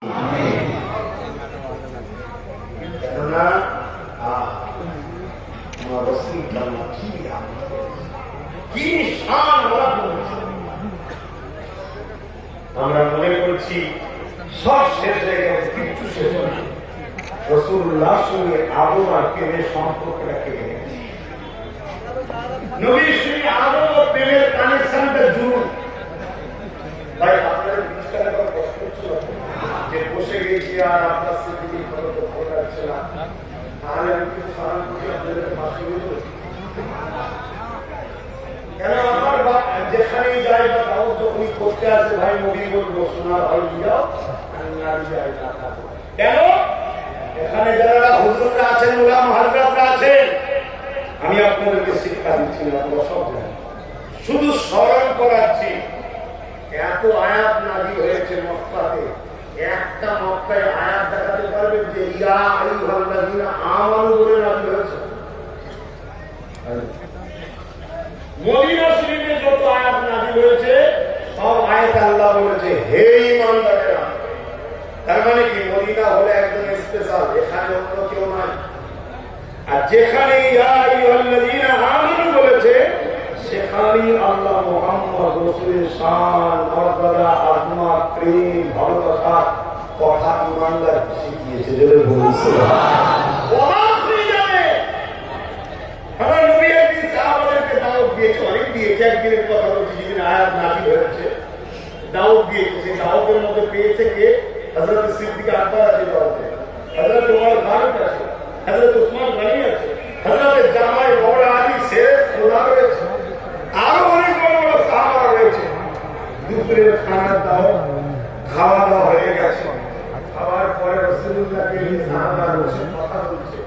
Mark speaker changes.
Speaker 1: কেননা কি শান আমরা মনে করছি সব শেষ হয়ে গেছে, কিচ্ছু শেষ হয় না। রাসূলুল্লাহর সঙ্গে আদম আর প্রেমের সম্পর্কটা কেটে গেছে। নবীর সঙ্গে আদম ও প্রেমের কানেকশনটা জরুরি। ভাই আপনাদের বিষয়টা কষ্ট হচ্ছিল যে বসে গেছি আর আপনার স্মৃতি খবর যাচ্ছে না, তাহলে আমি কিছু স্মরণ করি আপনাদের পাশে গেছিল। কেন আমার যেখানেই যাই বা তাও যখনই করতে আসে ভাই নবী বলবো শোনা ভাই যাও যাই না। কেন এখানে যারা হুজুররা আছেন, উলামা হযরতরা আছেন, আমি আপনাদেরকে শিক্ষা দিচ্ছি না, আপনারা সব জানেন, শুধু স্মরণ করাচ্ছি। এত আয়াত নাযিল হয়েছে মক্কাতে, একটা মক্কায় আয়াত দেখাতে পারবে যে ইয়া আইয়ুহাল্লাযীনা আমানু বলে নাযিল হয়েছে? মদিনা শরীফে যত আয়াত নাযিল হয়েছে সব আয়াত আল্লাহ বলেছে হে ঈমানদারেরা। তার মানে কি মদিনা হলো একদম স্পেশাল, এখানে অন্য কেউ নাই। আর যেখানে ইয়া আইয়ুহাল্লাযীনা আমানু বলেছে সেখানেই আল্লাহ মুহাম্মদ রাসূলের শান, মর্যাদা, আজমত, প্রেম, ভালোবাসা কথা ইমানদার শিখিয়েছে। যেটা বলছে আমার নবী একদিন সাহাবাদেরকে দাওয়াত দিয়েছে, অনেক দিয়েছে, একদিনের কথা বলছি যেদিন আয়াত নাযিল হয়েছে দাওয়াত দিয়েছে। সেই দাওয়াতের মধ্যে পেয়েছে কে? হযরত সিদ্দিক আকবর আছে, দাওয়াতে হযরত ওমর ফারুক আছে, হযরত উসমান গনি আছে, হযরত জামাই মওলা আলী শের খোদা রয়েছে, আরো অনেক বড় বড় সাহাবা রয়েছে। দুপুরের খানার দাওয়াত খাওয়া দাওয়া হয়ে গেছে। খাওয়ার পরে রাসূলুল্লাহকে নিয়ে সাহাবারা বসে কথা বলছে।